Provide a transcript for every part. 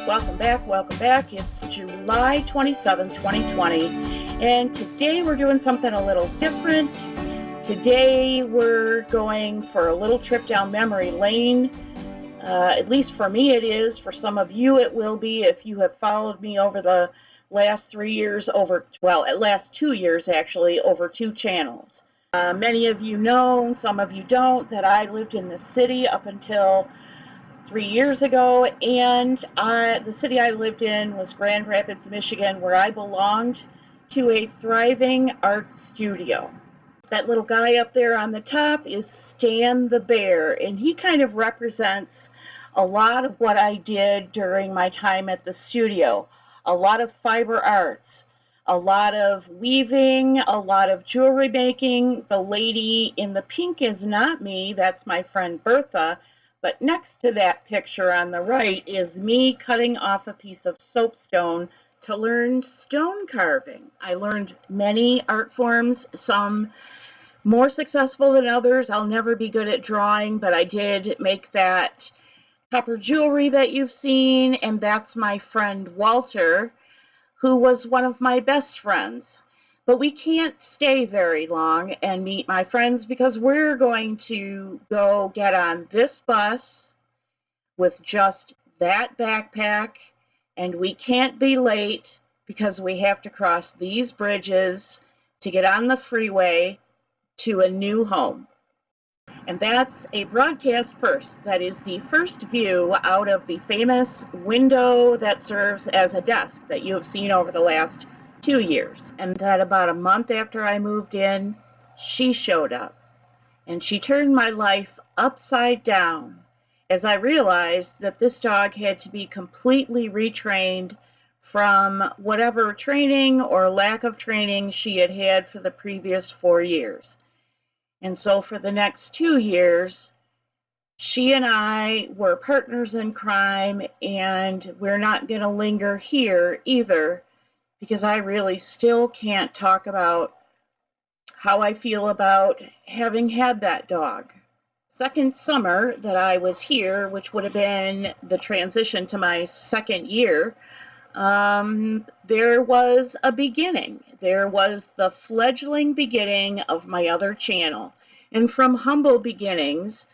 welcome back. It's July 27th, 2020, and today we're doing something a little different. Today we're going for a little trip down memory lane. At least for me it is. For some of you it will be if you have followed me over the last 3 years, last 2 years actually, over 2 channels. Many of you know, some of you don't, that I lived in the city up until 3 years ago, and the city I lived in was Grand Rapids, Michigan, where I belonged to a thriving art studio. That little guy up there on the top is Stan the Bear, and he kind of represents a lot of what I did during my time at the studio. A lot of fiber arts, a lot of weaving, a lot of jewelry making. The lady in the pink is not me, that's my friend Bertha. But next to that picture on the right is me cutting off a piece of soapstone to learn stone carving. I learned many art forms, some more successful than others. I'll never be good at drawing, but I did make that copper jewelry that you've seen, and that's my friend Walter, who was one of my best friends. But we can't stay very long and meet my friends because we're going to go get on this bus with just that backpack, and we can't be late because we have to cross these bridges to get on the freeway to a new home. And that's a broadcast first. That is the first view out of the famous window that serves as a desk that you have seen over the last 2 years. And that about a month after I moved in, she showed up. And she turned my life upside down as I realized that this dog had to be completely retrained from whatever training or lack of training she had had for the previous 4 years. And so for the next 2 years, she and I were partners in crime, and we're not going to linger here either, because I really still can't talk about how I feel about having had that dog. Second summer that I was here, which would have been the transition to my second year, there was a beginning. There was the fledgling beginning of my other channel. And from humble beginnings,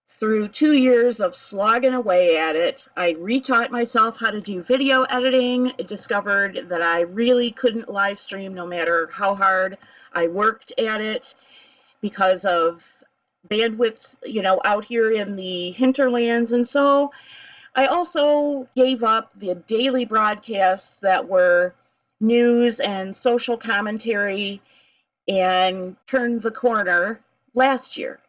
through 2 years of slogging away at it, I retaught myself how to do video editing, discovered that I really couldn't live stream no matter how hard I worked at it because of bandwidths, out here in the hinterlands. And so I also gave up the daily broadcasts that were news and social commentary and turned the corner last year.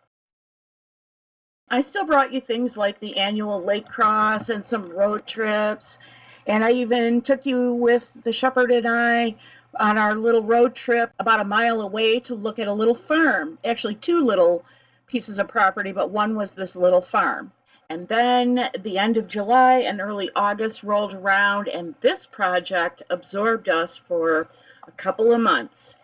I still brought you things like the annual lake cross and some road trips, and I even took you with the shepherd and I on our little road trip about a mile away to look at a little farm, actually 2 little pieces of property, but one was this little farm. And then the end of July and early August rolled around, and this project absorbed us for a couple of months.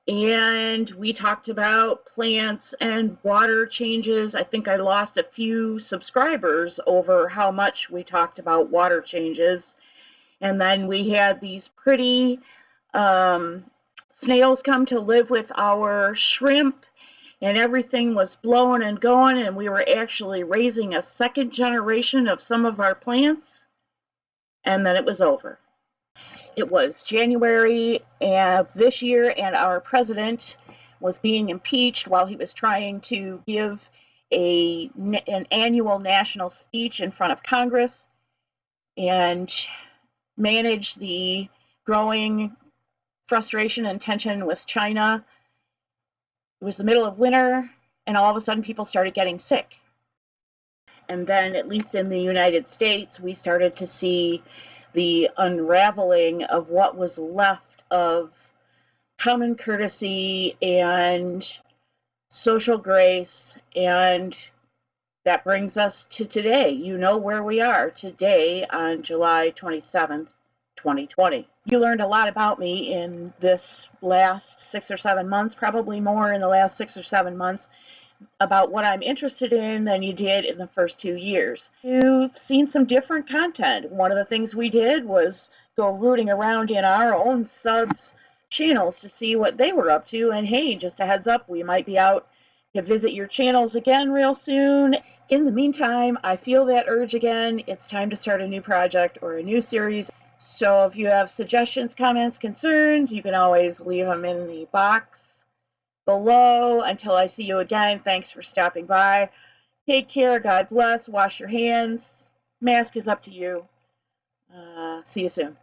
And we talked about plants and water changes. I think I lost a few subscribers over how much we talked about water changes. And then we had these pretty snails come to live with our shrimp, and everything was blowing and going, and we were actually raising a second generation of some of our plants, and then it was over. It was January of this year, and our president was being impeached while he was trying to give an annual national speech in front of Congress and manage the growing frustration and tension with China. It was the middle of winter, and all of a sudden people started getting sick. And then, at least in the United States, we started to see the unraveling of what was left of common courtesy and social grace. And that brings us to today. You know where we are today on July 27th, 2020. You learned a lot about me in this last 6 or 7 months, probably more in the last 6 or 7 months, about what I'm interested in than you did in the first 2 years. You've seen some different content. One of the things we did was go rooting around in our own subs channels to see what they were up to. And hey, just a heads up, we might be out to visit your channels again real soon. In the meantime, I feel that urge again. It's time to start a new project or a new series. So if you have suggestions, comments, concerns, you can always leave them in the box below. Until I see you again, thanks for stopping by. Take care. God bless. Wash your hands. Mask is up to you. See you soon.